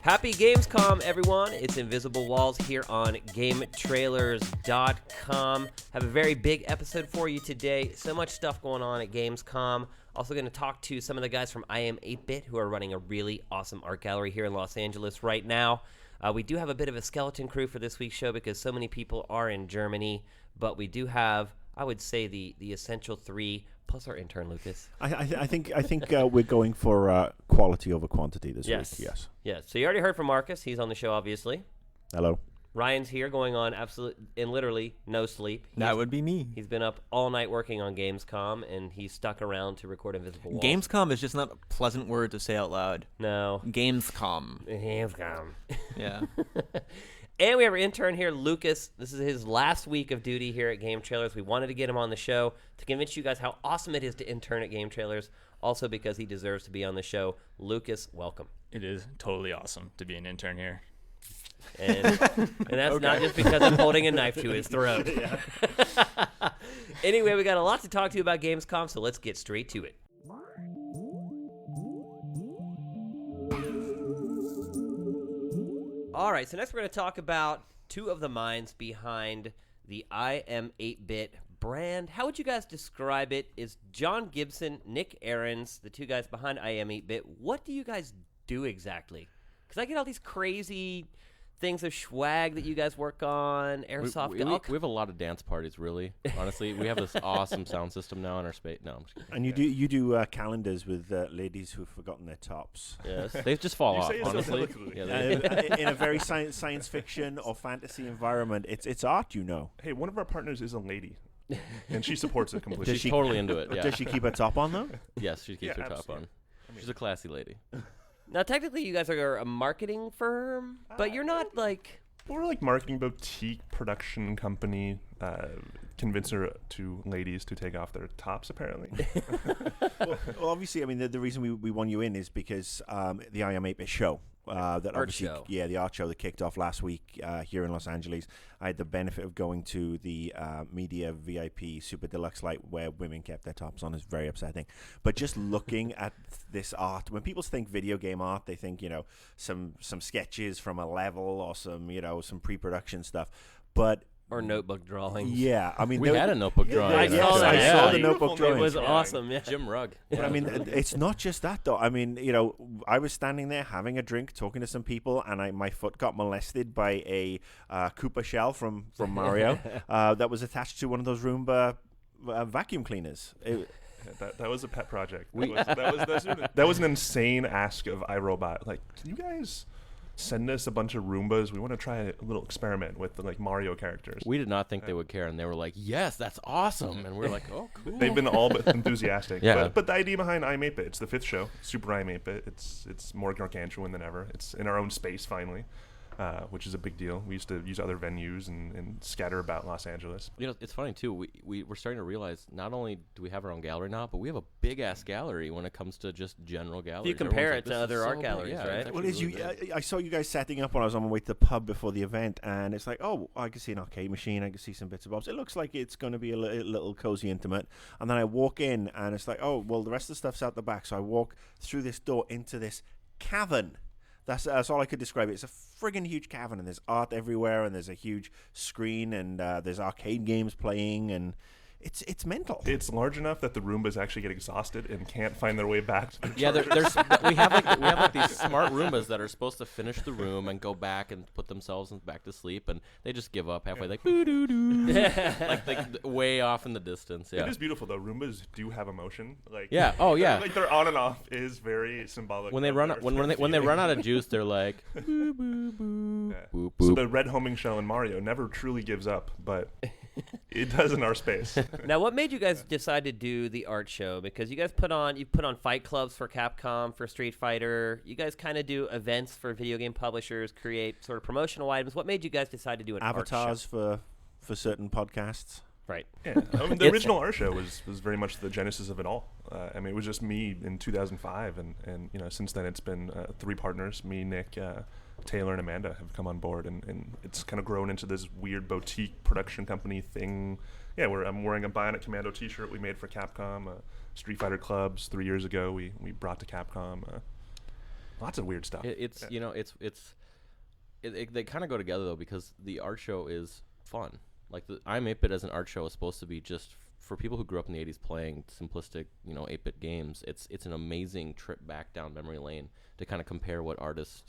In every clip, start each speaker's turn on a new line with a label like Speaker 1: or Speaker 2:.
Speaker 1: Happy Gamescom, everyone. It's Invisible Walls here on GameTrailers.com. Have a very big episode for you today. So much stuff going on at Gamescom. Also going to talk to some of the guys from I Am 8-Bit who are running a really awesome art gallery here in Los Angeles right now. We do have a bit of a skeleton crew for this week's show because so many people are in Germany, but we do have, I would say, the essential three, plus our intern, Lucas.
Speaker 2: I think we're going for quality over quantity this week. Yes.
Speaker 1: Yes. So you already heard from Marcus. He's on the show, obviously.
Speaker 2: Hello.
Speaker 1: Ryan's here going on literally no sleep.
Speaker 3: That would be me.
Speaker 1: He's been up all night working on Gamescom, and he's stuck around to record Invisible Walls.
Speaker 3: Gamescom is just not a pleasant word to say out loud.
Speaker 1: No.
Speaker 3: Gamescom.
Speaker 1: Gamescom.
Speaker 3: Yeah.
Speaker 1: And we have our intern here, Lucas. This is his last week of duty here at Game Trailers. We wanted to get him on the show to convince you guys how awesome it is to intern at Game Trailers, also because he deserves to be on the show. Lucas, welcome.
Speaker 4: It is totally awesome to be an intern here.
Speaker 1: And that's not just because I'm holding a knife to his throat. Anyway, we got a lot to talk to you about Gamescom, so let's get straight to it. All right, so next we're going to talk about two of the minds behind the I Am 8-Bit brand. How would you guys describe it? Is John Gibson, Nick Ahrens, the two guys behind I Am 8-Bit, what do you guys do exactly? Because I get all these crazy things of swag that you guys work on, airsoft.
Speaker 5: We have a lot of dance parties, really. Honestly, we have this awesome sound system now in our space. No, I'm just kidding.
Speaker 2: And you do calendars with ladies who've forgotten their tops.
Speaker 5: Yes, they just fall off. Honestly,
Speaker 2: In a very science fiction or fantasy environment, it's art, you know.
Speaker 6: Hey, one of our partners is a lady, and she supports it completely.
Speaker 5: She's totally into it. Yeah.
Speaker 2: Does she keep her top on though?
Speaker 5: Yes, she keeps her top
Speaker 6: absolutely.
Speaker 5: on. She's a classy lady.
Speaker 1: Now, technically, you guys are a marketing firm, but you're not like...
Speaker 6: We're like marketing boutique production company, convincer to ladies to take off their tops, apparently.
Speaker 2: well, obviously, I mean, the reason we want you in is because the I Am 8-Bit show. That
Speaker 1: art
Speaker 2: obviously,
Speaker 1: show.
Speaker 2: Yeah, the art show that kicked off last week here in Los Angeles. I had the benefit of going to the media VIP Super Deluxe Light where women kept their tops on. Is very upsetting. But just looking at this art, when people think video game art, they think, some sketches from a level or some pre-production stuff. But
Speaker 1: Or notebook drawings.
Speaker 2: yeah, I mean,
Speaker 5: We had a notebook drawing.
Speaker 1: I saw that.
Speaker 2: I
Speaker 1: Yeah.
Speaker 2: saw the notebook drawing.
Speaker 1: It was awesome, yeah.
Speaker 5: Jim Rugg.
Speaker 2: But I mean, it's not just that, though. I mean, I was standing there having a drink, talking to some people, and my foot got molested by a Koopa shell from Mario that was attached to one of those Roomba vacuum cleaners.
Speaker 6: That was a pet project. That was an insane ask of iRobot. Like, can you guys send us a bunch of Roombas? We want to try a little experiment with the Mario characters.
Speaker 5: We did not think they would care, and they were like, "Yes, that's awesome," and we're like, "Oh, cool."
Speaker 6: They've been all but enthusiastic.
Speaker 5: Yeah.
Speaker 6: But the idea behind I Am 8-Bit, it's the 5th show, Super I Am 8-Bit. It's more gargantuan than ever. It's in our own space finally, which is a big deal. We used to use other venues and scatter about Los Angeles.
Speaker 5: It's funny too. We're starting to realize not only do we have our own gallery now, but we have a big ass gallery when it comes to just general galleries.
Speaker 1: If you compare
Speaker 5: Everyone's
Speaker 1: it to
Speaker 5: like, "This is
Speaker 1: other art
Speaker 5: so big."
Speaker 1: galleries,
Speaker 5: Yeah,
Speaker 1: right?
Speaker 5: it's
Speaker 2: Well,
Speaker 5: actually really big.
Speaker 2: I saw you guys setting up when I was on my way to the pub before the event, and it's like, oh, I can see an arcade machine, I can see some bits and bobs. It looks like it's going to be a little cozy, intimate. And then I walk in, and it's like, oh, well, the rest of the stuff's out the back. So I walk through this door into this cavern. That's all I could describe it. It's a friggin' huge cavern, and there's art everywhere, and there's a huge screen, and there's arcade games playing, and it's mental.
Speaker 6: It's large enough that the Roombas actually get exhausted and can't find their way back to the
Speaker 5: Yeah, we have like these smart Roombas that are supposed to finish the room and go back and put themselves back to sleep, and they just give up halfway, like boo doo doo, like way off in the distance. Yeah,
Speaker 6: It is beautiful though. Roombas do have emotion. Like
Speaker 5: yeah, oh yeah.
Speaker 6: like their on and off is very symbolic.
Speaker 5: When they
Speaker 6: of
Speaker 5: run
Speaker 6: their
Speaker 5: when they run out of
Speaker 6: feelings.
Speaker 5: juice, they're like boo boo boo.
Speaker 6: Yeah.
Speaker 5: Boop,
Speaker 6: So
Speaker 5: boop.
Speaker 6: the red homing shell in Mario never truly gives up, but it does in our space.
Speaker 1: Now, what made you guys decide to do the art show? Because you guys put on fight clubs for Capcom, for Street Fighter. You guys kind of do events for video game publishers, create sort of promotional items. What made you guys decide to do an
Speaker 2: Avatars
Speaker 1: art show?
Speaker 2: for certain podcasts.
Speaker 1: Right.
Speaker 6: Yeah, I mean, the original art show was very much the genesis of it all. I mean, it was just me in 2005, and since then it's been 3 partners, me, Nick, Taylor, and Amanda have come on board, and it's kind of grown into this weird boutique production company thing. Yeah, I'm wearing a Bionic Commando T-shirt we made for Capcom. Street Fighter clubs 3 years ago we brought to Capcom. Lots of weird stuff.
Speaker 5: It's you know they kind of go together though, because the art show is fun. Like the I'm 8-Bit as an art show is supposed to be just for people who grew up in the 80s playing simplistic 8-bit games. It's an amazing trip back down memory lane to kind of compare what artists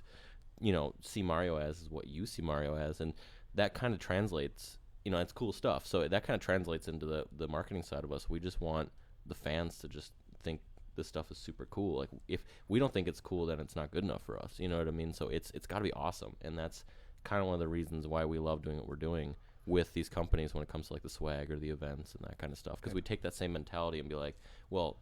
Speaker 5: see Mario as is what you see Mario as, and that kind of translates. It's cool stuff. So that kind of translates into the marketing side of us. We just want the fans to just think this stuff is super cool. Like if we don't think it's cool, then it's not good enough for us. You know what I mean? So it's got to be awesome, and that's kind of one of the reasons why we love doing what we're doing with these companies when it comes to like the swag or the events and that kind of stuff. Because we take that same mentality and be like, well,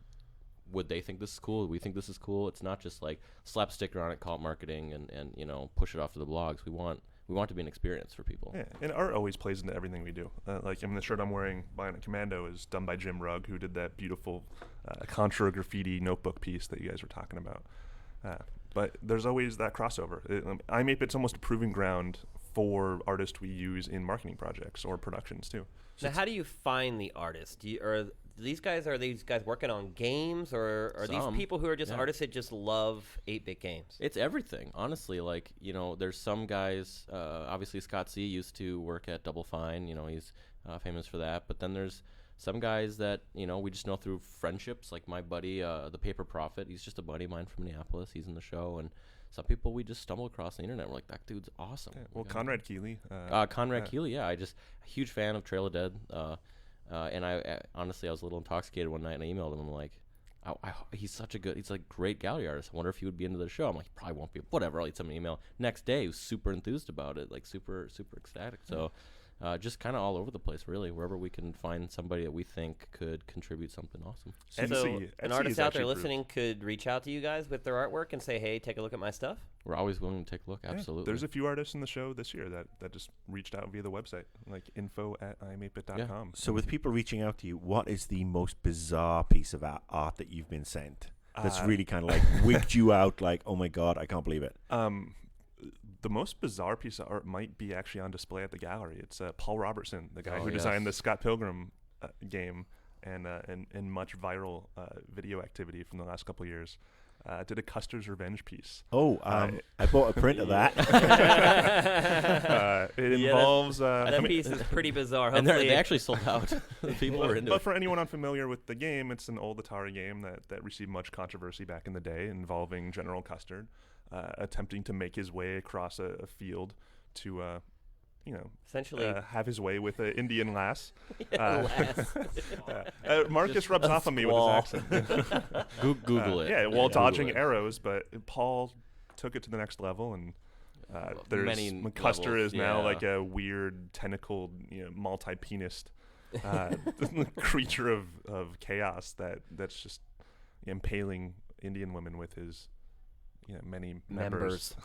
Speaker 5: would they think this is cool? We think this is cool. It's not just like slap a sticker on it, call it marketing, and push it off to the blogs. We want it to be an experience for people.
Speaker 6: Yeah, and art always plays into everything we do. The shirt I'm wearing, Bionic Commando, is done by Jim Rugg, who did that beautiful Contra graffiti notebook piece that you guys were talking about. But there's always that crossover. I'm 8-Bit's almost a proving ground for artists we use in marketing projects or productions too.
Speaker 1: So how do you find the artists? Are these guys working on games, or are these people who are just artists that just love 8-bit games?
Speaker 5: It's everything, honestly. Like, there's some guys, obviously Scott C. used to work at Double Fine, he's famous for that. But then there's some guys that, we just know through friendships, like my buddy, the Paper Prophet. He's just a buddy of mine from Minneapolis. He's in the show. And some people we just stumble across on the internet. We're like, that dude's awesome.
Speaker 6: Yeah, well, Conrad Keeley.
Speaker 5: Keeley, yeah. I just a huge fan of Trail of Dead. And I honestly, I was a little intoxicated one night, and I emailed him. I'm like, he's a great gallery artist. I wonder if he would be into the show. I'm like, he probably won't be. Whatever, I'll send him an email. Next day, he was super enthused about it, like super, super ecstatic. So just kind of all over the place, really, wherever we can find somebody that we think could contribute something awesome.
Speaker 1: So an artist out there listening could reach out to you guys with their artwork and say, hey, take a look at my stuff?
Speaker 5: We're always willing to take a look, absolutely.
Speaker 6: There's a few artists in the show this year that just reached out via the website, like info@im8bit.com.
Speaker 5: Yeah.
Speaker 2: So with people reaching out to you, what is the most bizarre piece of art that you've been sent that's really kind of like wigged you out, like, oh my God, I can't believe it?
Speaker 6: The most bizarre piece of art might be actually on display at the gallery. It's Paul Robertson, the guy who designed the Scott Pilgrim game and much viral video activity from the last couple of years. Did a Custer's Revenge piece.
Speaker 2: Oh, I bought a print of that.
Speaker 6: It involves...
Speaker 1: that piece is pretty bizarre.
Speaker 5: And they actually sold out. People were into it.
Speaker 6: But for anyone unfamiliar with the game, it's an old Atari game that received much controversy back in the day, involving General Custer attempting to make his way across a field to...
Speaker 1: essentially
Speaker 6: have his way with an Indian lass.
Speaker 1: lass.
Speaker 6: Marcus
Speaker 1: Just
Speaker 6: rubs
Speaker 1: a
Speaker 6: off on me with
Speaker 1: squall.
Speaker 6: his accent.
Speaker 5: Google it.
Speaker 6: Yeah, while
Speaker 5: Google
Speaker 6: dodging
Speaker 5: it.
Speaker 6: arrows, but Paul took it to the next level, and
Speaker 5: Many
Speaker 6: Custer
Speaker 5: levels,
Speaker 6: is now
Speaker 5: yeah.
Speaker 6: like a weird tentacled, multi-penised creature of chaos that's just impaling Indian women with his many members.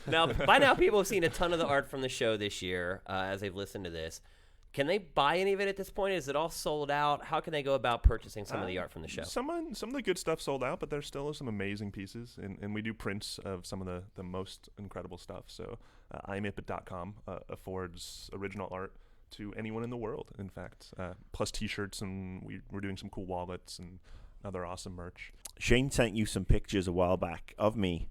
Speaker 1: Now, by now, people have seen a ton of the art from the show this year as they've listened to this. Can they buy any of it at this point? Is it all sold out? How can they go about purchasing some of the art from the show?
Speaker 6: Some of the good stuff sold out, but there still is some amazing pieces, and we do prints of some of the most incredible stuff. So im8bit.com affords original art to anyone in the world, in fact, plus T-shirts, and we're doing some cool wallets and other awesome merch.
Speaker 2: Shane sent you some pictures a while back of me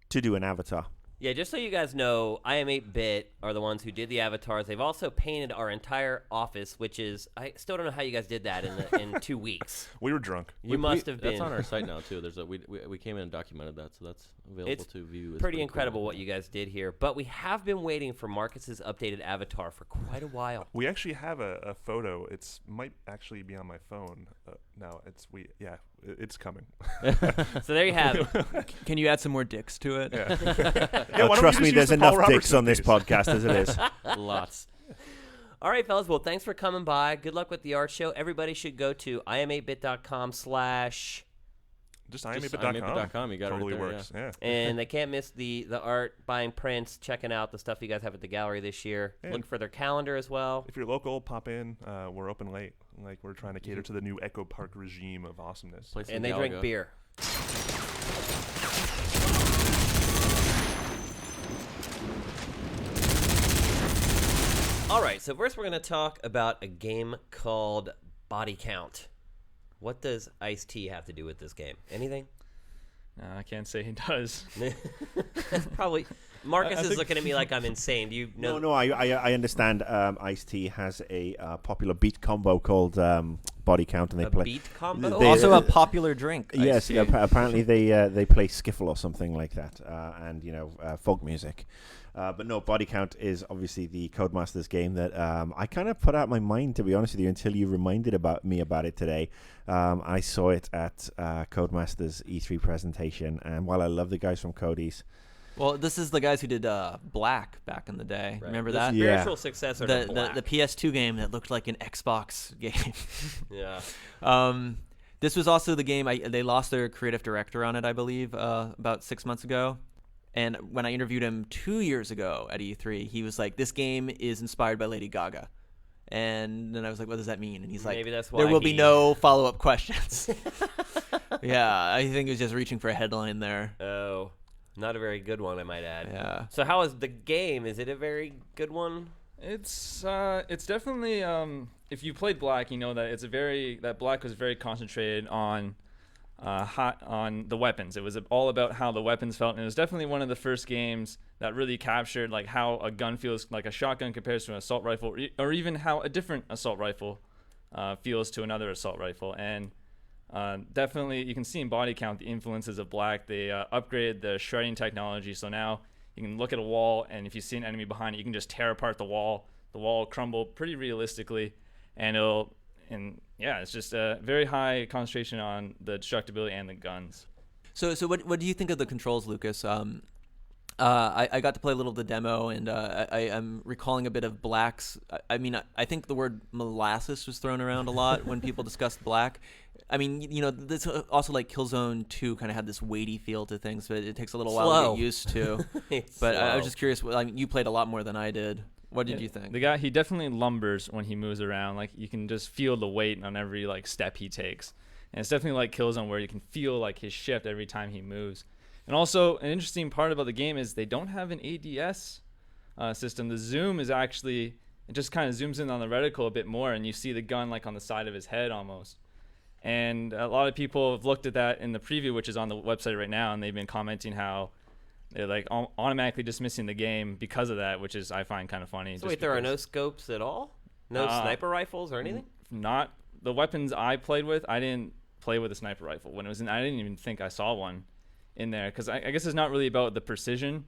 Speaker 2: to do an avatar.
Speaker 1: Yeah, just so you guys know, im8bit are the ones who did the avatars. They've also painted our entire office, which is, I still don't know how you guys did that in 2 weeks.
Speaker 6: We were drunk.
Speaker 1: You must have been.
Speaker 5: That's on our site now too. There's we came in and documented that, so that's available
Speaker 1: It's
Speaker 5: to view. It's
Speaker 1: pretty incredible
Speaker 5: cool.
Speaker 1: what you guys did here. But we have been waiting for Marcus's updated avatar for quite a while.
Speaker 6: We actually have a photo. It's might actually be on my phone. No, it's coming.
Speaker 1: So there you have it.
Speaker 7: Can you add some more dicks to it?
Speaker 6: Yeah.
Speaker 2: Oh,
Speaker 6: why don't
Speaker 2: trust
Speaker 6: we
Speaker 2: me,
Speaker 6: just use
Speaker 2: there's
Speaker 6: the Paul
Speaker 2: enough dicks
Speaker 6: Robertson
Speaker 2: on this
Speaker 6: piece?
Speaker 2: podcast as it is.
Speaker 5: Lots.
Speaker 1: All right, fellas. Well, thanks for coming by. Good luck with the art show. Everybody should go to im8bit.com/
Speaker 6: Just
Speaker 5: Just
Speaker 6: im8bit.com.
Speaker 5: im8bit.com, you got it right
Speaker 6: totally
Speaker 5: there,
Speaker 6: works. Yeah.
Speaker 1: and they can't miss the art, buying prints, checking out the stuff you guys have at the gallery this year.
Speaker 6: And
Speaker 1: Look for their calendar as well.
Speaker 6: If you're local, pop in. We're open late. Like, we're trying to cater to the new Echo Park regime of awesomeness.
Speaker 5: Play some
Speaker 1: And they drink
Speaker 5: Galaga.
Speaker 1: beer. All right, so first we're going to talk about a game called Body Count. What does Ice-T have to do with this game? Anything?
Speaker 4: I can't say he does.
Speaker 1: Probably. Marcus
Speaker 4: I
Speaker 1: is
Speaker 4: think-
Speaker 1: looking at me like I'm insane. Do you know?
Speaker 2: No, I understand. Ice-T has a popular beat combo called Body Count, and they
Speaker 1: A
Speaker 2: play.
Speaker 1: beat combo?
Speaker 2: They-
Speaker 3: Also a popular drink. I
Speaker 2: Yes,
Speaker 3: see.
Speaker 2: apparently they play skiffle or something like that, and folk music. But no, Body Count is obviously the Codemasters game that I kind of put out my mind, to be honest with you, until you reminded me about it today. I saw it at Codemasters E3 presentation, and while I love the guys from Cody's,
Speaker 3: Well, this is the guys who did Black back in the day.
Speaker 1: Right.
Speaker 3: Remember
Speaker 1: The
Speaker 3: that?
Speaker 2: Yeah.
Speaker 1: spiritual successor to Black.
Speaker 3: The PS2 game that looked like an Xbox game.
Speaker 1: Yeah.
Speaker 3: This was also the game they lost their creative director on it, I believe, about 6 months ago. And when I interviewed him 2 years ago at E3, he was like, "This game is inspired by Lady Gaga." And then I was like, "What does that mean?" And he's like,
Speaker 1: Maybe that's why
Speaker 3: "There will be
Speaker 1: he-
Speaker 3: no follow-up questions." Yeah, I think he was just reaching for a headline there.
Speaker 1: Oh, not a very good one, I might add.
Speaker 3: Yeah.
Speaker 1: So how is the game? Is it a very good one?
Speaker 4: It's definitely if you played Black, you know that that Black was very concentrated on on the weapons. It was all about how the weapons felt, and it was definitely one of the first games that really captured like how a gun feels, like a shotgun compares to an assault rifle, or even how a different assault rifle feels to another assault rifle. And definitely you can see in Body Count the influences of Black. They upgraded the shredding technology, so now you can look at a wall, and if you see an enemy behind it, you can just tear apart the wall. The wall will crumble pretty realistically, and it's just a very high concentration on the destructibility and the guns.
Speaker 3: So what do you think of the controls, Lucas? I got to play a little of the demo, and I'm recalling a bit of Black's. I think the word molasses was thrown around a lot when people discussed Black. I mean, this also like Killzone 2 kind of had this weighty feel to things, but it takes a little while
Speaker 1: Slow.
Speaker 3: to get used to.
Speaker 1: It's
Speaker 3: But I was
Speaker 1: slow.
Speaker 3: just curious. You played a lot more than I did. What did you think?
Speaker 4: The guy, he definitely lumbers when he moves around. Like you can just feel the weight on every like step he takes, and it's definitely like Killzone where you can feel like his shift every time he moves. And also, an interesting part about the game is they don't have an ADS system. The zoom is actually, it just kind of zooms in on the reticle a bit more, and you see the gun like on the side of his head almost. And a lot of people have looked at that in the preview, which is on the website right now, and they've been commenting how they're like automatically dismissing the game because of that, which is I find kind of funny.
Speaker 1: So
Speaker 4: just
Speaker 1: wait, there are
Speaker 4: because-
Speaker 1: no scopes at all? No sniper rifles or anything?
Speaker 4: Not the weapons I played with. I didn't play with a sniper rifle when it was in. I didn't even think I saw one in there because I guess it's not really about the precision.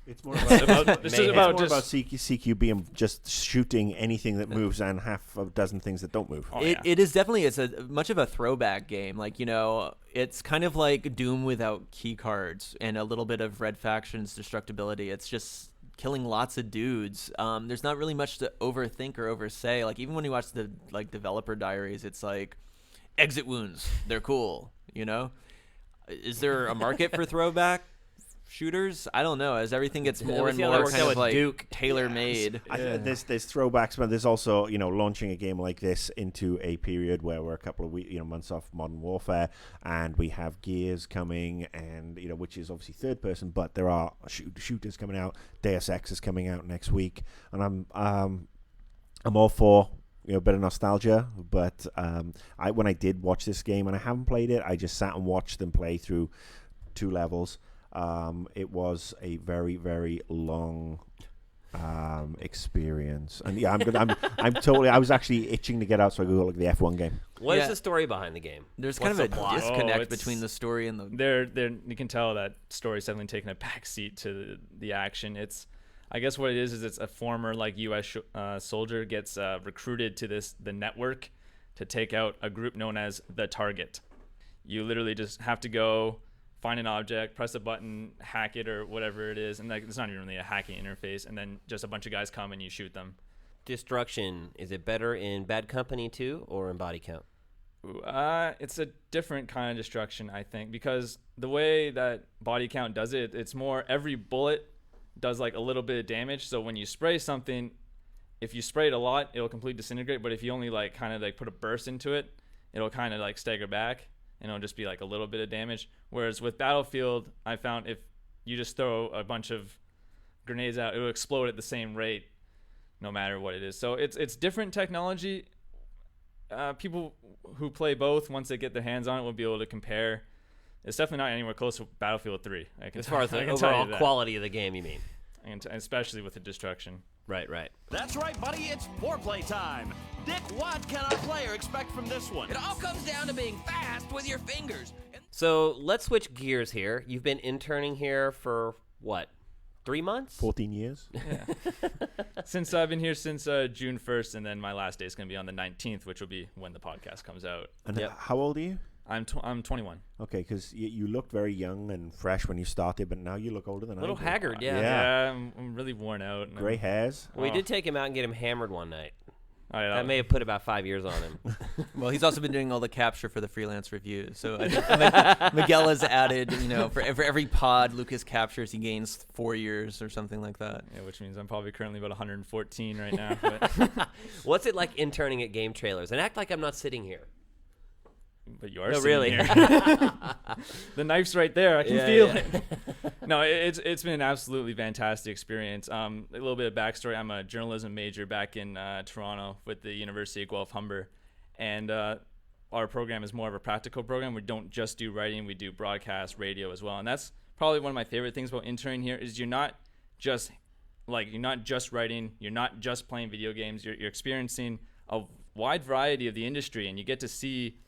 Speaker 2: it's more about
Speaker 4: It's
Speaker 1: Mayhem.
Speaker 4: about
Speaker 2: more about
Speaker 4: just
Speaker 2: CQB and just shooting anything that moves and half a dozen things that don't move.
Speaker 4: oh,
Speaker 3: It,
Speaker 4: yeah.
Speaker 3: it is definitely it's a much of a throwback game. Like it's kind of like Doom without key cards and a little bit of Red Faction's destructibility. It's just killing lots of dudes. There's not really much to overthink or oversay. Like even when you watch the developer diaries, it's like exit wounds. They're cool. Is there a market for throwback shooters? I don't know. As everything gets more and
Speaker 1: see how that
Speaker 3: more
Speaker 1: works
Speaker 3: kind
Speaker 1: out
Speaker 3: of
Speaker 1: with
Speaker 3: like
Speaker 1: Duke.
Speaker 3: tailor-made.
Speaker 2: There's throwbacks, but there's also launching a game like this into a period where we're a couple of months off Modern Warfare, and we have Gears coming, and which is obviously third person, but there are shooters coming out. Deus Ex is coming out next week, and I'm all for a bit of nostalgia, but when I did watch this game, and I haven't played it, I just sat and watched them play through 2 levels. It was a very, very long experience, and yeah, I'm totally. I was actually itching to get out so I could go look at the F1 game.
Speaker 1: What is
Speaker 3: Yeah.
Speaker 1: the story behind the game?
Speaker 3: There's
Speaker 1: What's
Speaker 3: kind of
Speaker 1: the
Speaker 3: a
Speaker 1: plot?
Speaker 3: disconnect
Speaker 4: it's-
Speaker 3: between the story and the
Speaker 4: There you can tell that story's definitely taking a backseat to the action. I guess what it is it's a former like U.S. Soldier gets recruited to the network to take out a group known as the Target. You literally just have to go find an object, press a button, hack it or whatever it is, and it's not even really a hacking interface, and then just a bunch of guys come and you shoot them.
Speaker 1: Destruction, is it better in Bad Company 2 or in Body Count?
Speaker 4: Ooh, it's a different kind of destruction, I think, because the way that Body Count does it, it's more every bullet does like a little bit of damage. So when you spray something, if you spray it a lot, it'll completely disintegrate. But if you only like kind of like put a burst into it, it'll kind of like stagger back, and it'll just be like a little bit of damage. Whereas with Battlefield, I found if you just throw a bunch of grenades out, it'll explode at the same rate, no matter what it is. So it's different technology. people who play both, once they get their hands on it, will be able to compare. It's definitely not anywhere close to Battlefield 3.
Speaker 1: As far as the overall quality of the game, you mean?
Speaker 4: Especially with the destruction.
Speaker 1: Right.
Speaker 8: That's right, buddy. It's foreplay time. Dick, what can our player expect from this one?
Speaker 9: It all comes down to being fast with your fingers.
Speaker 1: So let's switch gears here. You've been interning here for what? 3 months?
Speaker 2: 14 years.
Speaker 4: Yeah. Since I've been here since June 1st, and then my last day is going to be on the 19th, which will be when the podcast comes out.
Speaker 2: And how old are you?
Speaker 4: I'm 21.
Speaker 2: Okay, because you looked very young and fresh when you started, but now you look older than I do.
Speaker 1: A little haggard, yeah.
Speaker 4: Yeah, I'm really worn out.
Speaker 2: Gray hairs.
Speaker 1: We did take him out and get him hammered one night.
Speaker 4: Oh, yeah,
Speaker 1: that may have put about 5 years on him.
Speaker 3: Well, he's also been doing all the capture for the freelance reviews. So I think Miguel has added, for every pod Lucas captures, he gains 4 years or something like that.
Speaker 4: Yeah, which means I'm probably currently about 114 right now. But
Speaker 1: What's it like interning at Game Trailers? And act like I'm not sitting here.
Speaker 4: But you are
Speaker 1: no,
Speaker 4: sitting
Speaker 1: really.
Speaker 4: here. The knife's right there. I can feel it. No, it's been an absolutely fantastic experience. A little bit of backstory. I'm a journalism major back in Toronto with the University of Guelph Humber. And our program is more of a practical program. We don't just do writing. We do broadcast, radio as well. And that's probably one of my favorite things about interning here is you're not just writing. You're not just playing video games. You're experiencing a wide variety of the industry, and you get to see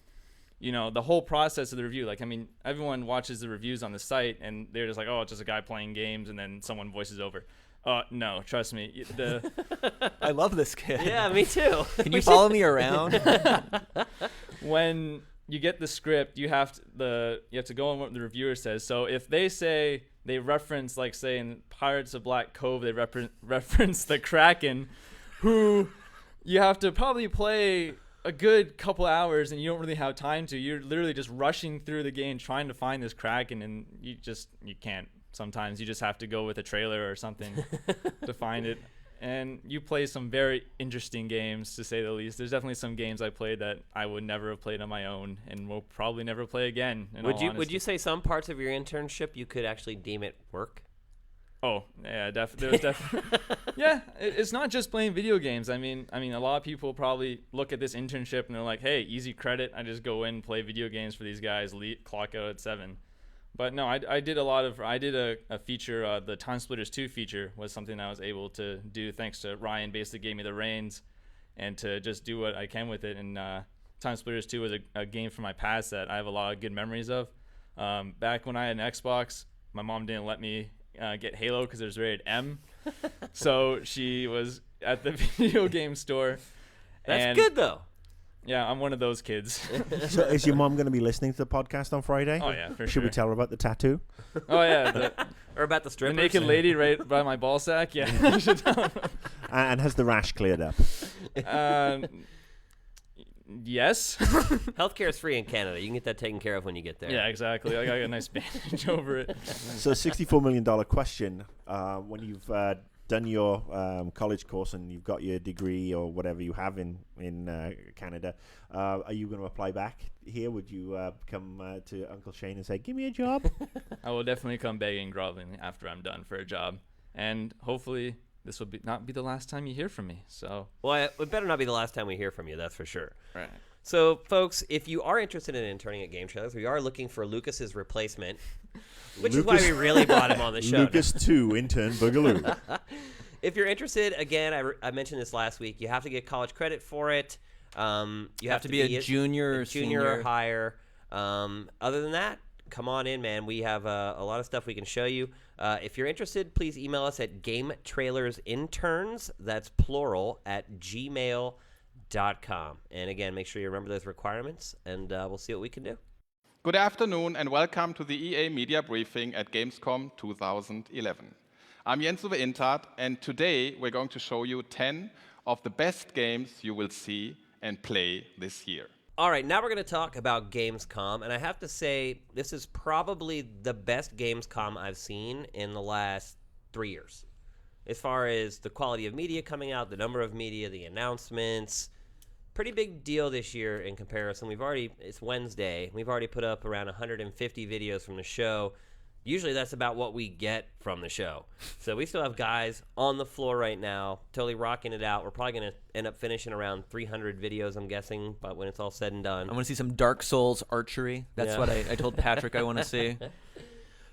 Speaker 4: the whole process of the review. Everyone watches the reviews on the site and they're just like, oh, it's just a guy playing games, and then someone voices over. No, trust me.
Speaker 3: I love this kid.
Speaker 1: Yeah, me too.
Speaker 3: Can you follow me around?
Speaker 4: When you get the script, you have to go on what the reviewer says. So if they say they reference, like say in Pirates of Black Cove, they reference the Kraken, who you have to probably play a good couple hours, and you don't really have time to. You're literally just rushing through the game trying to find this Kraken, and you can't. Sometimes you just have to go with a trailer or something to find it. And you play some very interesting games, to say the least. There's definitely some games I played that I would never have played on my own, and will probably never play again.
Speaker 1: Would you say some parts of your internship you could actually deem it work?
Speaker 4: Oh, yeah, definitely. Yeah, it's not just playing video games. I mean, a lot of people probably look at this internship and they're like, hey, easy credit. I just go in and play video games for these guys, clock out at 7. But no, I did a feature, the Time Splitters 2 feature was something I was able to do thanks to Ryan. Basically gave me the reins and to just do what I can with it. And Time Splitters 2 was a game from my past that I have a lot of good memories of. Back when I had an Xbox, my mom didn't let me get Halo because it was rated M. So she was at the video game store.
Speaker 1: That's good, though.
Speaker 4: Yeah, I'm one of those kids.
Speaker 2: So is your mom going to be listening to the podcast on Friday?
Speaker 4: Oh, yeah, for
Speaker 2: Should
Speaker 4: sure.
Speaker 2: we tell her about the tattoo?
Speaker 4: Oh, yeah.
Speaker 1: Or about the strippers?
Speaker 4: The naked lady right by my ball sack? Yeah. I should tell her.
Speaker 2: And has the rash cleared up?
Speaker 4: Yes.
Speaker 1: Healthcare is free in Canada. You can get that taken care of when you get there.
Speaker 4: Yeah, exactly. I got a nice bandage over it.
Speaker 2: So $64 million question. When you've done your college course and you've got your degree or whatever you have in Canada, are you going to apply back here? Would you come to Uncle Shane and say, give me a job?
Speaker 4: I will definitely come begging and groveling after I'm done for a job. And hopefully this will not be the last time you hear from me. So,
Speaker 1: well, it better not be the last time we hear from you, that's for sure.
Speaker 4: Right.
Speaker 1: So, folks, if you are interested in interning at Game Trailers, we are looking for Lucas's replacement, which is why we really brought him on the show.
Speaker 2: Lucas 2, intern Boogaloo.
Speaker 1: If you're interested, again, I mentioned this last week, you have to get college credit for it. You have to be
Speaker 3: a junior
Speaker 1: or higher. Other than that, come on in, man. We have a lot of stuff we can show you. If you're interested, please email us at GameTrailersInterns, that's plural, at gmail.com. And again, make sure you remember those requirements, and we'll see what we can do.
Speaker 10: Good afternoon, and welcome to the EA Media Briefing at Gamescom 2011. I'm Jens Uwe Intart, and today we're going to show you 10 of the best games you will see and play this year.
Speaker 1: All right, now we're going to talk about Gamescom, and I have to say this is probably the best Gamescom I've seen in the last 3 years. As far as the quality of media coming out, the number of media, the announcements, pretty big deal this year in comparison. It's Wednesday. We've already put up around 150 videos from the show. usually that's about what we get from the show. So we still have guys on the floor right now, totally rocking it out. We're probably going to end up finishing around 300 videos, I'm guessing, but when it's all said and done.
Speaker 3: I want to see some Dark Souls archery. That's what I told Patrick I want to see.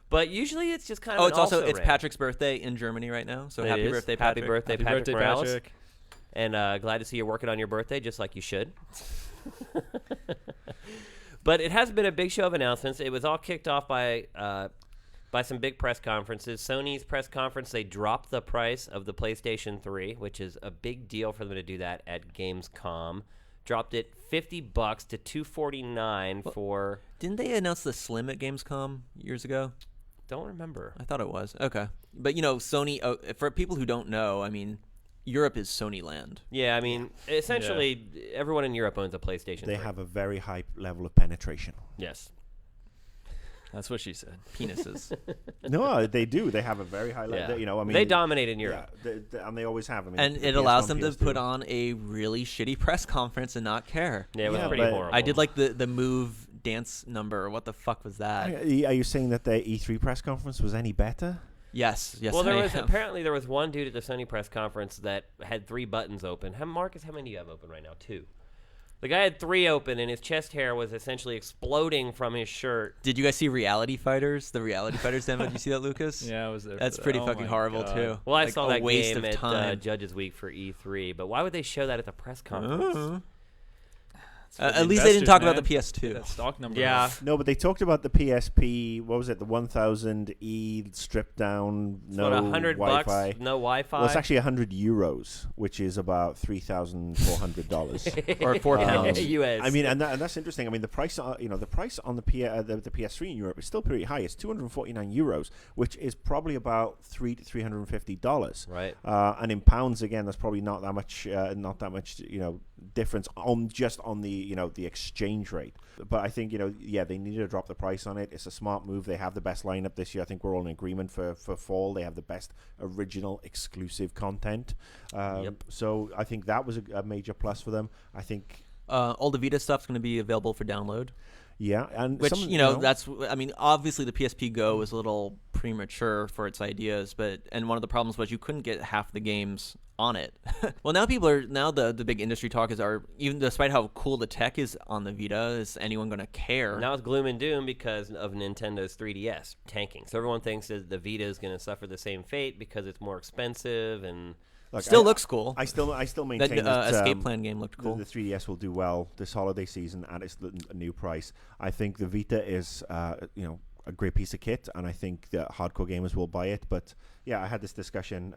Speaker 1: But usually it's just kind of
Speaker 3: it's Patrick's birthday in Germany right now. So happy birthday,
Speaker 1: Happy
Speaker 3: Patrick.
Speaker 1: birthday,
Speaker 4: Happy
Speaker 1: Patrick
Speaker 4: birthday,
Speaker 1: Morales.
Speaker 4: Patrick.
Speaker 1: And glad to see you're working on your birthday, just like you should. But it has been a big show of announcements. It was all kicked off by some big press conferences. Sony's press conference, they dropped the price of the PlayStation 3, which is a big deal for them to do that at Gamescom. Dropped it $50 to $249 for.
Speaker 3: Didn't they announce the Slim at Gamescom years ago?
Speaker 1: Don't remember.
Speaker 3: I thought it was. Okay. But, Sony, for people who don't know, I mean, Europe is Sony land.
Speaker 1: Yeah, I mean, essentially, everyone in Europe owns a PlayStation 3.
Speaker 2: They have a very high level of penetration.
Speaker 1: Yes.
Speaker 4: That's what she said.
Speaker 3: Penises.
Speaker 2: No, they do. They have a very high level.
Speaker 1: Yeah.
Speaker 2: I mean,
Speaker 1: they dominate in Europe.
Speaker 2: Yeah, and they always have. I mean,
Speaker 3: And it allows them to put on a really shitty press conference and not care.
Speaker 1: Yeah, it was pretty horrible.
Speaker 3: I did like the Move dance number. What the fuck was that?
Speaker 2: Are you saying that the E3 press conference was any better?
Speaker 3: Yes.
Speaker 1: Well, apparently there was one dude at the Sony press conference that had 3 buttons open. Marcus, how many do you have open right now? 2. The guy had 3 open, and his chest hair was essentially exploding from his shirt.
Speaker 3: Did you guys see Reality Fighters? The Reality Fighters demo? Did you see that, Lucas?
Speaker 4: Yeah, I was there.
Speaker 3: That's pretty fucking horrible too.
Speaker 1: Well, I saw that
Speaker 3: waste
Speaker 1: game
Speaker 3: of time.
Speaker 1: at Judges Week for E3, but why would they show that at the press conference?
Speaker 3: At least they didn't talk about the PS2.
Speaker 4: That stock number.
Speaker 1: Yeah.
Speaker 2: No, but they talked about the PSP. What was it? The 1000E stripped down, no
Speaker 1: $100,
Speaker 2: Wi-Fi.
Speaker 1: no Wi-Fi.
Speaker 2: Well, it's actually €100, which is about $3,400
Speaker 3: or £4.
Speaker 1: US.
Speaker 2: I mean, and that's interesting. I mean, the price, the price on the PS3 in Europe is still pretty high. It's €249, which is probably about $300 to $350.
Speaker 1: Right.
Speaker 2: And in pounds, again, that's probably not that much. Difference on the exchange rate. But I think they need to drop the price on it. It's a smart move. They have the best lineup this year. I think we're all in agreement for fall. They have the best original exclusive content. So I think that was a major plus for them. I think
Speaker 3: all the Vita stuff's going to be available for download.
Speaker 2: Yeah, and
Speaker 3: which obviously the PSP Go was a little premature for its ideas, and one of the problems was you couldn't get half the games on it. Well, now the big industry talk is even despite how cool the tech is on the Vita, is anyone going to care?
Speaker 1: Now it's gloom and doom because of Nintendo's 3DS tanking. So everyone thinks that the Vita is going to suffer the same fate because it's more expensive and.
Speaker 3: Looks cool.
Speaker 2: I still maintain that
Speaker 3: Escape Plan game looked cool.
Speaker 2: The 3DS will do well this holiday season at its new price. I think the Vita is a great piece of kit, and I think that hardcore gamers will buy it. But yeah, I had this discussion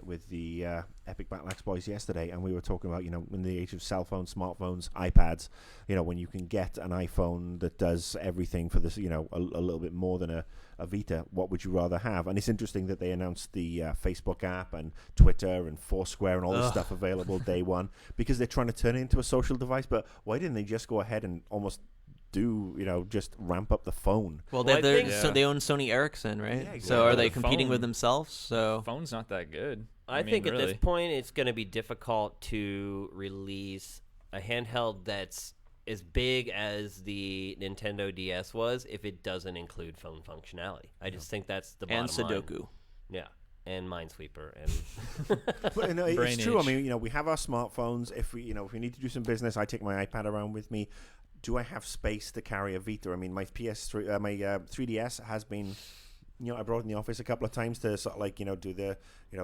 Speaker 2: with the Epic Battle-Axe boys yesterday, and we were talking about in the age of cell phones, smartphones, iPads, when you can get an iPhone that does everything for this, a little bit more than a Vita, what would you rather have? And it's interesting that they announced the Facebook app and Twitter and Foursquare and all this stuff available day one, because they're trying to turn it into a social device. But why didn't they just go ahead and almost just ramp up the phone?
Speaker 3: Well, they own Sony Ericsson, right? Yeah, exactly. So are they competing with themselves? So
Speaker 4: phone's not that good.
Speaker 1: I think at this point it's going to be difficult to release a handheld that's as big as the Nintendo DS was if it doesn't include phone functionality. I just think that's the bottom line.
Speaker 3: And Sudoku.
Speaker 1: Yeah. And Minesweeper and
Speaker 2: but, it's true. I mean, we have our smartphones. If we need to do some business, I take my iPad around with me. Do I have space to carry a Vita? I mean, my PS3, my 3DS has been, I brought it in the office a couple of times to sort of do the,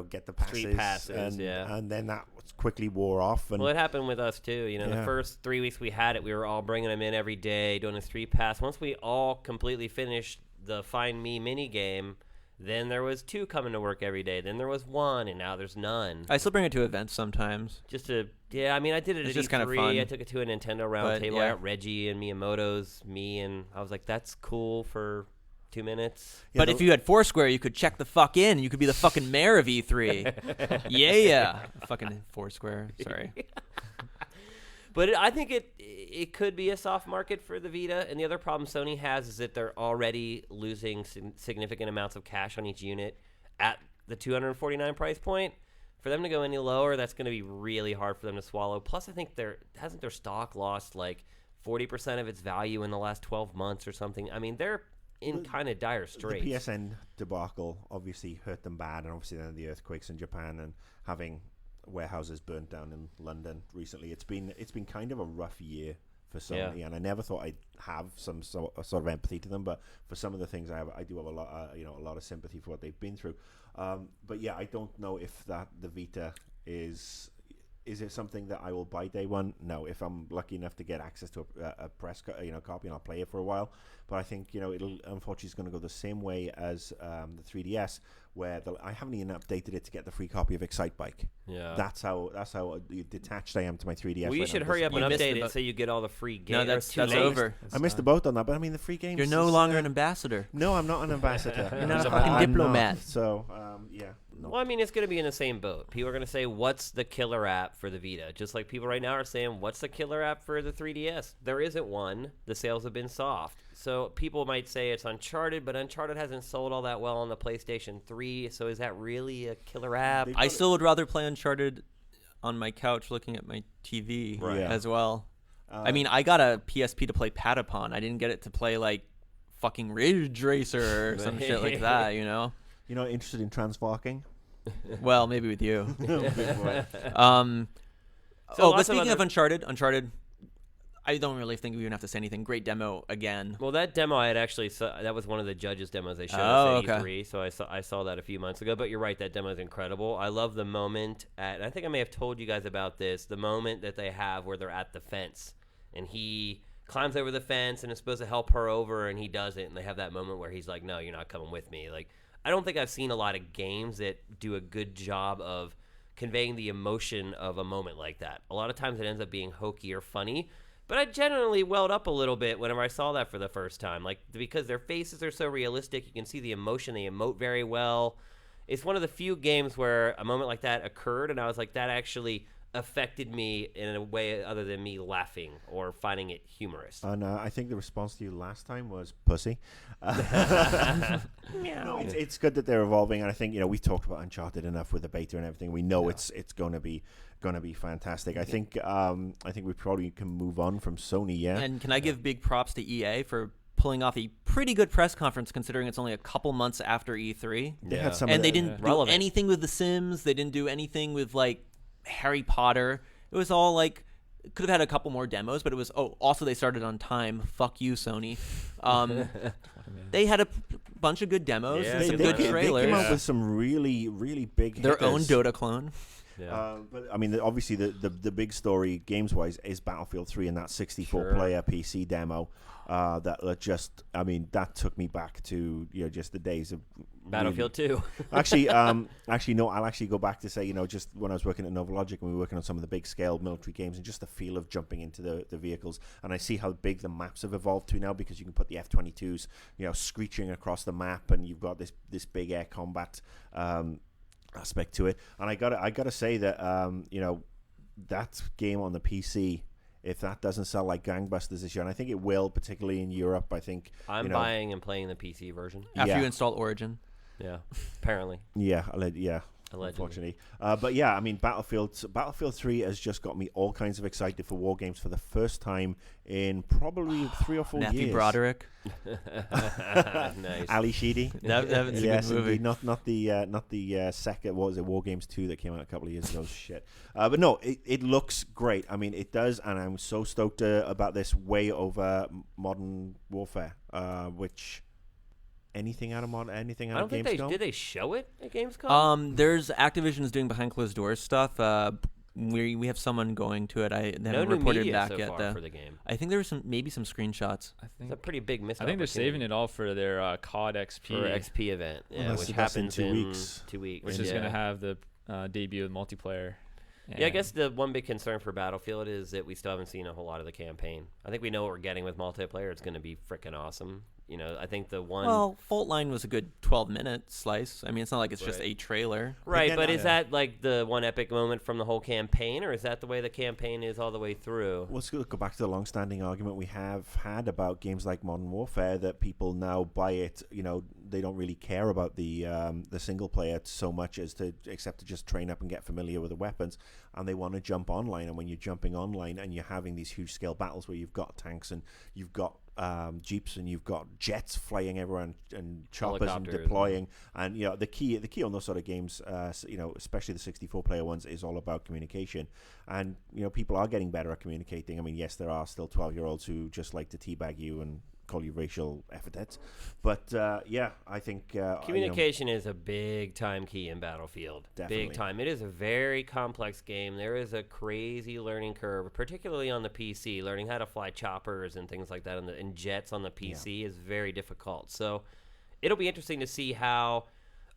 Speaker 2: get the passes,
Speaker 1: Street passes,
Speaker 2: and then that quickly wore off. And
Speaker 1: well, it happened with us too. The first 3 weeks we had it, we were all bringing them in every day, doing a street pass. Once we all completely finished the Find Me mini game, then there was 2 coming to work every day. Then there was 1, and now there's none.
Speaker 3: I still bring it to events sometimes.
Speaker 1: I mean, I did it at
Speaker 3: just
Speaker 1: E3.
Speaker 3: kind of fun.
Speaker 1: I took it to a Nintendo round table. I got Reggie and Miyamoto's, and I was like, that's cool for 2 minutes.
Speaker 3: But if you had Foursquare, you could check the fuck in. You could be the fucking mayor of E3. yeah. Fucking Foursquare. Sorry.
Speaker 1: But I think it could be a soft market for the Vita. And the other problem Sony has is that they're already losing significant amounts of cash on each unit at the $249 price point. For them to go any lower, that's going to be really hard for them to swallow. Plus, I think hasn't their stock lost like 40% of its value in the last 12 months or something? I mean, they're in kind of dire straits.
Speaker 2: The PSN debacle obviously hurt them bad, and obviously then the earthquakes in Japan and having warehouses burnt down in London recently. It's been kind of a rough year for Sony, and I never thought I'd have some sort of empathy to them, but for some of the things I do have a lot, a lot of sympathy for what they've been through. But yeah, I don't know if the Vita is it something that I will buy day one? No. If I'm lucky enough to get access to a press copy, and I'll play it for a while. But I think it'll unfortunately it's going to go the same way as the 3DS, where I haven't even updated it to get the free copy of Excitebike.
Speaker 1: Yeah,
Speaker 2: that's how detached I am to my 3DS.
Speaker 1: Well, you should hurry up and update it so you get all the free games.
Speaker 3: No, that's over.
Speaker 2: I missed the boat on that, but I mean the free games.
Speaker 3: You're no longer an ambassador.
Speaker 2: No, I'm not an ambassador.
Speaker 3: You're not a fucking diplomat.
Speaker 2: So yeah. No.
Speaker 1: Well, I mean, it's going to be in the same boat. People are going to say, what's the killer app for the Vita? Just like people right now are saying, what's the killer app for the 3DS? There isn't one. The sales have been soft. So people might say it's Uncharted, but Uncharted hasn't sold all that well on the PlayStation 3. So is that really a killer app?
Speaker 3: I still would rather play Uncharted on my couch looking at my TV as well. I mean, I got a PSP to play Patapon. I didn't get it to play, like, fucking Ridge Racer or some shit like that, you know?
Speaker 2: You're not interested in transvarking?
Speaker 3: Well, maybe with you. But speaking of Uncharted, I don't really think we even have to say anything. Great demo again.
Speaker 1: Well, that demo I had actually saw, that was one of the judges' demos they showed at E3, so I saw that a few months ago. But you're right, that demo is incredible. I love the moment and I think I may have told you guys about this, the moment that they have where they're at the fence and he climbs over the fence and is supposed to help her over and he doesn't, and they have that moment where he's like, "No, you're not coming with me." Like, I don't think I've seen a lot of games that do a good job of conveying the emotion of a moment like that. A lot of times it ends up being hokey or funny, but I generally welled up a little bit whenever I saw that for the first time. Like, because their faces are so realistic, you can see the emotion, they emote very well. It's one of the few games where a moment like that occurred, and I was like, that actually affected me in a way other than me laughing or finding it humorous.
Speaker 2: And I think the response to you last time was pussy. No, it's good that they're evolving, and I think we've talked about Uncharted enough with the beta and everything. We know it's going to be fantastic. I think we probably can move on from Sony. Yeah.
Speaker 3: And can I give big props to EA for pulling off a pretty good press conference considering it's only a couple months after E3.
Speaker 2: They had some
Speaker 3: and they didn't do anything with The Sims. They didn't do anything with like Harry Potter. It was all like, could have had a couple more demos, but it was, also they started on time. Fuck you, Sony. They had a bunch of good demos and some good trailers.
Speaker 2: They came out with some really, really big
Speaker 3: Their
Speaker 2: hitters.
Speaker 3: own Dota clone.
Speaker 2: Yeah. But I mean, obviously the big story games-wise is Battlefield 3 and that 64-player PC demo. That took me back to just the days of
Speaker 1: Battlefield 2.
Speaker 2: Actually, no. I'll actually go back to say, just when I was working at Novalogic and we were working on some of the big scale military games and just the feel of jumping into the vehicles. And I see how big the maps have evolved to now because you can put the F-22s, screeching across the map, and you've got this big air combat aspect to it. And I gotta say that that game on the PC, if that doesn't sell like gangbusters this year, and I think it will, particularly in Europe, I think
Speaker 1: I'm buying and playing the PC version
Speaker 3: after you install Origin.
Speaker 1: Yeah, apparently.
Speaker 2: Yeah,
Speaker 1: allegedly.
Speaker 2: Unfortunately. But yeah, I mean, Battlefield 3 has just got me all kinds of excited for war games for the first time in probably 3 or 4 years.
Speaker 3: Matthew Broderick.
Speaker 1: Nice.
Speaker 2: Ali Sheedy.
Speaker 3: That was a good movie.
Speaker 2: Indeed. Not the second, what was it, War Games 2 that came out a couple of years ago. Shit. But no, it looks great. I mean, it does, and I'm so stoked about this way over Modern Warfare, which... Anything out of Gamescom?
Speaker 1: I don't think did they show it at Gamescom?
Speaker 3: There's Activision's doing behind closed doors stuff. We have someone going to it. They haven't reported back
Speaker 1: so
Speaker 3: yet.
Speaker 1: Far for the game.
Speaker 3: I think there was some screenshots.
Speaker 1: I think it's a pretty big miss.
Speaker 4: I think they're saving it all for their COD XP
Speaker 1: event, which happens in 2 weeks.
Speaker 4: Which is going to have the debut of multiplayer.
Speaker 1: Yeah, I guess the one big concern for Battlefield is that we still haven't seen a whole lot of the campaign. I think we know what we're getting with multiplayer. It's going to be freaking awesome. I think the one...
Speaker 3: Well, Fault Line was a good 12-minute slice. I mean, it's not like it's just a trailer.
Speaker 1: Right, but is that like the one epic moment from the whole campaign, or is that the way the campaign is all the way through?
Speaker 2: Let's go back to the long-standing argument we have had about games like Modern Warfare, that people now buy it, don't really care about the single player so much as except to just train up and get familiar with the weapons, and they want to jump online. And when you're jumping online and you're having these huge scale battles where you've got tanks and you've got jeeps and you've got jets flying everywhere and choppers and deploying, and the key on those sort of games, especially the 64-player ones, is all about communication. And people are getting better at communicating. I mean, yes, there are still 12-year-olds who just like to teabag you and call you racial epithets, but I think
Speaker 1: communication is a big time key in Battlefield.
Speaker 2: Definitely.
Speaker 1: Big time. It is a very complex game. There is a crazy learning curve, particularly on the PC. Learning how to fly choppers and things like that and jets on the PC is very difficult. So it'll be interesting to see how.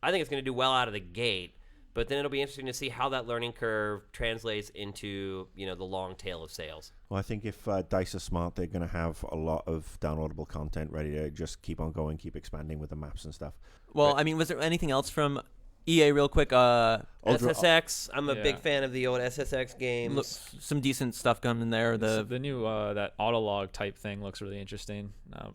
Speaker 1: I think it's going to do well out of the gate. But then it'll be interesting to see how that learning curve translates into, the long tail of sales.
Speaker 2: Well, I think if DICE are smart, they're going to have a lot of downloadable content ready to just keep on going, keep expanding with the maps and stuff.
Speaker 3: Well, I mean, was there anything else from EA real quick?
Speaker 1: SSX. I'm a big fan of the old SSX games.
Speaker 3: Look, some decent stuff coming in there.
Speaker 4: The new that Autolog type thing looks really interesting. I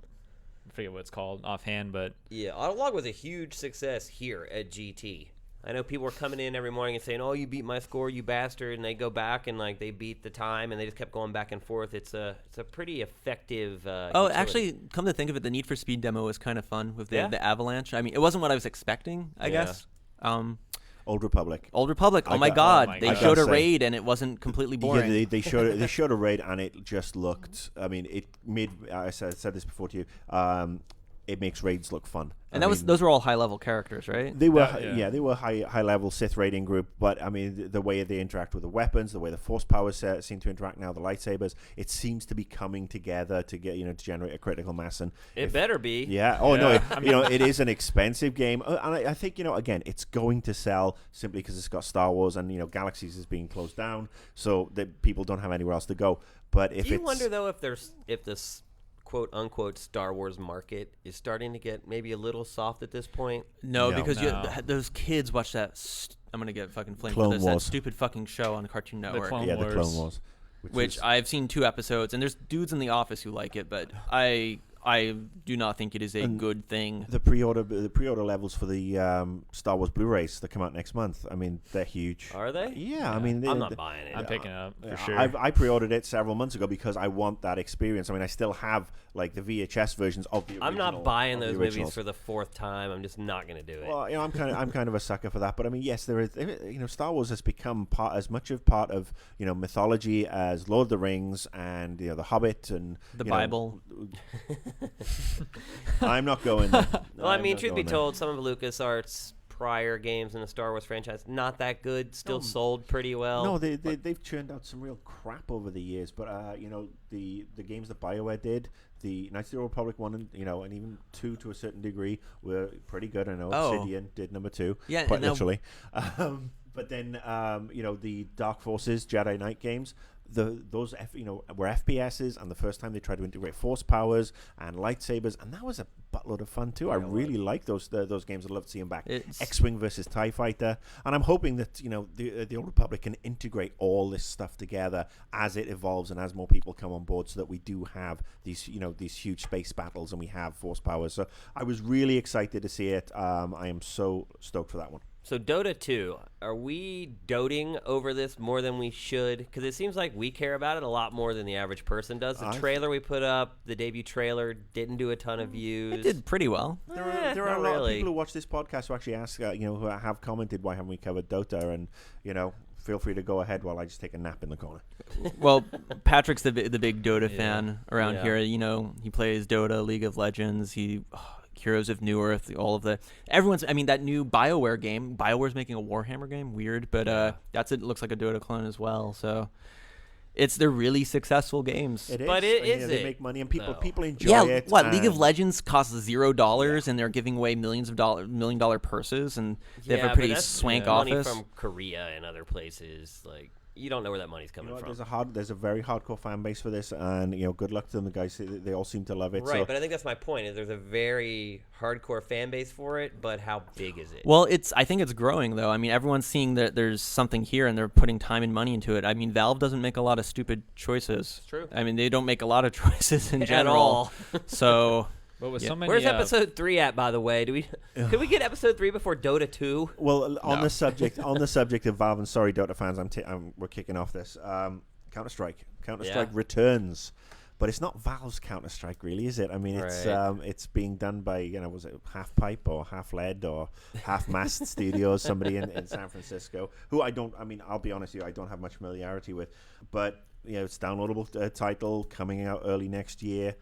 Speaker 4: forget what it's called offhand, but
Speaker 1: yeah, Autolog was a huge success here at GT. I know people were coming in every morning and saying, "Oh, you beat my score, you bastard," and they go back and they beat the time, and they just kept going back and forth. It's a pretty effective. Utility.
Speaker 3: Actually, come to think of it, the Need for Speed demo was kind of fun with the avalanche. I mean, it wasn't what I was expecting, I guess.
Speaker 2: Old Republic.
Speaker 3: Oh my God! They showed a raid and it wasn't completely boring.
Speaker 2: Yeah, they showed a raid and it just looked. I mean, it made. I said this before to you. It makes raids look fun.
Speaker 3: And those were all high level characters, right?
Speaker 2: They were, they were high level Sith raiding group. But I mean, the way they interact with the weapons, the way the force powers seem to interact now, the lightsabers, it seems to be coming together to get to generate a critical mass. And
Speaker 1: it better be.
Speaker 2: Yeah. Oh no. It is an expensive game, and I think again, it's going to sell simply because it's got Star Wars and Galaxies is being closed down, so that people don't have anywhere else to go. But if
Speaker 1: you wonder though if this quote unquote Star Wars market is starting to get maybe a little soft at this point?
Speaker 3: No, because those kids watch that. I'm gonna get fucking flamed
Speaker 2: Clone
Speaker 3: for this.
Speaker 2: Wars.
Speaker 3: That stupid fucking show on Cartoon Network.
Speaker 2: The Clone Wars,
Speaker 3: which I've seen 2 episodes, and there's dudes in the office who like it, but I do not think it is a good thing.
Speaker 2: The pre-order levels for the Star Wars Blu-rays that come out next month. I mean, they're huge.
Speaker 1: Are they?
Speaker 2: Yeah. I mean,
Speaker 1: I'm not buying it.
Speaker 4: I'm picking it up for sure.
Speaker 2: I pre-ordered it several months ago because I want that experience. I mean, I still have the VHS versions of the original.
Speaker 1: I'm not buying those movies for the 4th time. I'm just not going to do it.
Speaker 2: Well, I'm kind of a sucker for that. But I mean, yes, there is. Star Wars has become as much of part of mythology as Lord of the Rings and The Hobbit and
Speaker 3: the Bible.
Speaker 2: I'm not going there.
Speaker 1: Well, I mean, truth be told, some of LucasArts' prior games in the Star Wars franchise, not that good, still sold pretty well.
Speaker 2: No, they've churned out some real crap over the years, but the games that BioWare did, the Knights of the Old Republic 1 and even 2 to a certain degree were pretty good. I know Obsidian did number 2, quite literally. But then the Dark Forces Jedi Knight games, those were FPSs, and the first time they tried to integrate force powers and lightsabers, and that was a buttload of fun too. I really like those games. I'd love to see them back. X-Wing versus TIE Fighter, and I'm hoping that the Old Republic can integrate all this stuff together as it evolves and as more people come on board, so that we do have these huge space battles and we have force powers. So I was really excited to see it. I am so stoked for that one.
Speaker 1: So Dota 2, are we doting over this more than we should? Because it seems like we care about it a lot more than the average person does. The trailer we put up, the debut trailer, didn't do a ton of views.
Speaker 3: It did pretty well.
Speaker 2: There are a lot of people who watch this podcast who actually ask, who have commented, why haven't we covered Dota? And, feel free to go ahead while I just take a nap in the corner.
Speaker 3: Well, Patrick's the big Dota fan around here. He plays Dota, League of Legends. Heroes of New Earth, that new BioWare game. BioWare's making a Warhammer game. Weird, but it looks like a Dota clone as well. So they're really successful games.
Speaker 2: It is.
Speaker 1: But
Speaker 2: they make money and people enjoy it.
Speaker 3: What League of Legends costs $0 and they're giving away $1 million purses, and they have a pretty swank office.
Speaker 1: Money from Korea and other places, you don't know where that money's coming from.
Speaker 2: There's a very hardcore fan base for this, and good luck to them. The guys, they all seem to love it.
Speaker 1: Right, but I think that's my point. Is there's a very hardcore fan base for it, but how big is it?
Speaker 3: Well, I think it's growing though. I mean, everyone's seeing that there's something here, and they're putting time and money into it. I mean, Valve doesn't make a lot of stupid choices.
Speaker 1: It's true.
Speaker 3: I mean, they don't make a lot of choices in general.
Speaker 1: At all.
Speaker 3: So
Speaker 4: But with
Speaker 3: Yeah.
Speaker 4: so many,
Speaker 1: Where's episode 3 at, by the way? Could we get episode 3 before Dota 2?
Speaker 2: Well, on the subject of Valve, and sorry, Dota fans, we're kicking off this. Counter-Strike returns, but it's not Valve's Counter-Strike, really, is it? I mean, it's being done by was it Half Pipe or Half Lead or Half Mast Studios, somebody in San Francisco, who I'll be honest with you, I don't have much familiarity with, but it's a downloadable title coming out early next year.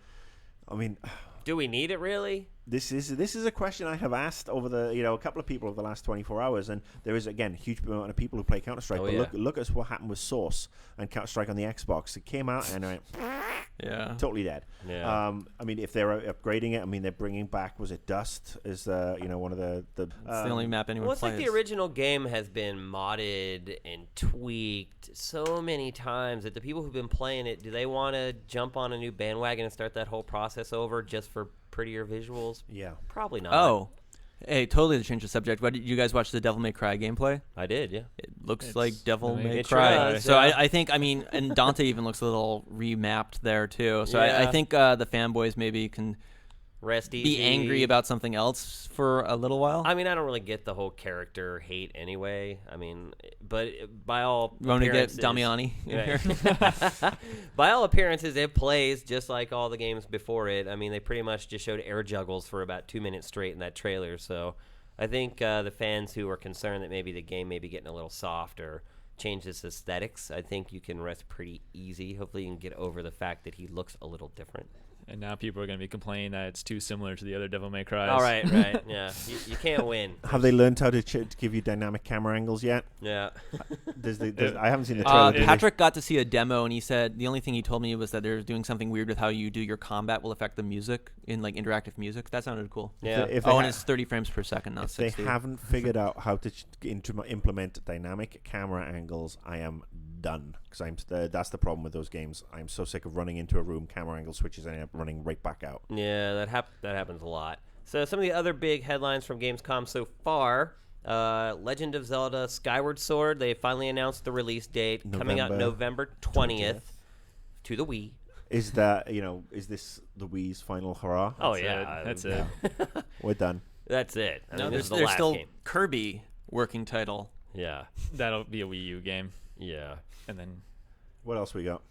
Speaker 2: I mean,
Speaker 1: do we need it really?
Speaker 2: This is a question I have asked over a couple of people over the last 24 hours, and there is again a huge amount of people who play Counter-Strike. Look at what happened with Source and Counter-Strike on the Xbox. It came out and totally dead.
Speaker 1: Yeah.
Speaker 2: I mean, if they're upgrading it, I mean they're bringing back, was it Dust? Is one of the
Speaker 3: it's the only map anyone
Speaker 1: plays.
Speaker 3: plays.
Speaker 1: Like the original game has been modded and tweaked so many times that the people who've been playing it, do they want to jump on a new bandwagon and start that whole process over just for prettier visuals?
Speaker 2: Yeah,
Speaker 1: probably not.
Speaker 3: Oh, hey, totally to change the subject. But did you guys watch the Devil May Cry gameplay?
Speaker 1: I did, yeah.
Speaker 3: It looks like Devil May
Speaker 1: it
Speaker 3: Cry.
Speaker 1: sure does,
Speaker 3: so
Speaker 1: yeah.
Speaker 3: I think, and Dante even looks a little remapped there too. So I think the fanboys maybe can
Speaker 1: rest
Speaker 3: be
Speaker 1: easy.
Speaker 3: angry about something else for a little while.
Speaker 1: I mean, I don't really get the whole character hate anyway. I mean, but by all
Speaker 3: you want to get
Speaker 1: appearances,
Speaker 3: Damiani in here?
Speaker 1: by all appearances, it plays just like all the games before it. I mean, they pretty much just showed air juggles for about 2 minutes straight in that trailer. So I think the fans who are concerned that maybe the game may be getting a little soft or change its aesthetics, I think you can rest pretty easy. Hopefully you can get over the fact that he looks a little different.
Speaker 4: And now people are going to be complaining that it's too similar to the other Devil May Cries.
Speaker 1: All right, yeah. You can't win.
Speaker 2: Have they learned how to give you dynamic camera angles yet?
Speaker 1: Yeah.
Speaker 2: I haven't seen the trailer.
Speaker 3: Patrick got to see a demo, and he said the only thing he told me was that they're doing something weird with how you do your combat will affect the music in like interactive music. That sounded cool.
Speaker 1: Yeah.
Speaker 3: And it's 30 frames per second, not
Speaker 2: if
Speaker 3: 60.
Speaker 2: They haven't figured out how to implement dynamic camera angles, I am done, because that's the problem with those games. I'm so sick of running into a room, camera angle switches, and I end up running right back out.
Speaker 1: Yeah, that happens a lot. So some of the other big headlines from Gamescom so far: Legend of Zelda: Skyward Sword. They finally announced the release date, coming out November 20th to the Wii.
Speaker 2: Is this the Wii's final hurrah?
Speaker 1: Oh yeah,
Speaker 4: that's it.
Speaker 2: We're done.
Speaker 1: That's it. I mean, this is the
Speaker 3: there's
Speaker 1: last
Speaker 3: still
Speaker 1: game.
Speaker 3: Kirby working title.
Speaker 1: Yeah,
Speaker 4: that'll be a Wii U game.
Speaker 1: Yeah,
Speaker 4: and then
Speaker 2: what else we got?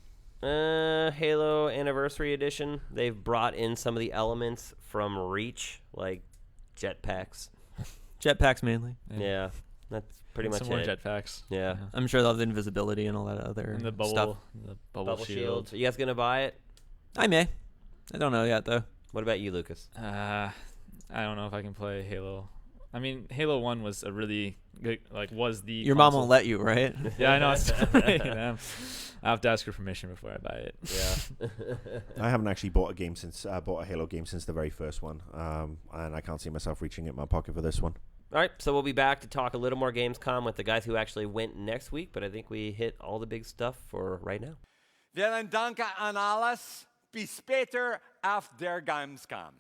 Speaker 1: Halo Anniversary Edition. They've brought in some of the elements from Reach, like jetpacks.
Speaker 3: Jetpacks mainly.
Speaker 1: Yeah, that's pretty much
Speaker 4: some more
Speaker 1: it.
Speaker 4: jetpacks.
Speaker 1: Yeah,
Speaker 3: I'm sure they'll have invisibility and all that other
Speaker 4: and the bubble,
Speaker 3: stuff.
Speaker 4: The bubble shield.
Speaker 1: Are you guys gonna buy it?
Speaker 3: I may. I don't know yet though.
Speaker 1: What about you, Lucas?
Speaker 4: I don't know if I can play Halo. I mean, Halo 1 was a really good, was the
Speaker 3: Your
Speaker 4: console.
Speaker 3: mom won't let you, right?
Speaker 4: Yeah, I know. It's I have to ask her permission before I buy it.
Speaker 1: Yeah.
Speaker 2: I haven't actually bought a Halo game since the very first one, and I can't see myself reaching it in my pocket for this one.
Speaker 1: All right, so we'll be back to talk a little more Gamescom with the guys who actually went next week, but I think we hit all the big stuff for right now.
Speaker 11: Vielen Dank an alles. Bis später auf der Gamescom.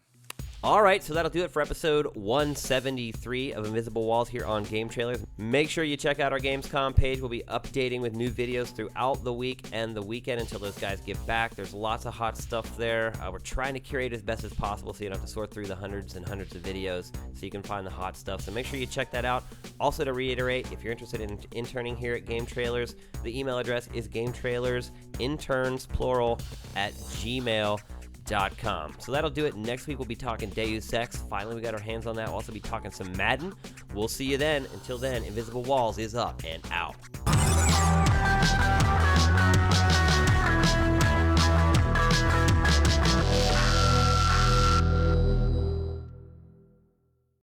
Speaker 1: All right, so that'll do it for episode 173 of Invisible Walls here on Game Trailers. Make sure you check out our Gamescom page. We'll be updating with new videos throughout the week and the weekend until those guys get back. There's lots of hot stuff there. We're trying to curate as best as possible so you don't have to sort through the hundreds and hundreds of videos so you can find the hot stuff. So make sure you check that out. Also, to reiterate, if you're interested in interning here at Game Trailers, the email address is gametrailersinterns, plural, @gmail.com. So that'll do it. Next week we'll be talking Deus Ex. Finally, we got our hands on that. We'll also be talking some Madden. We'll see you then. Until then, Invisible Walls is up and out.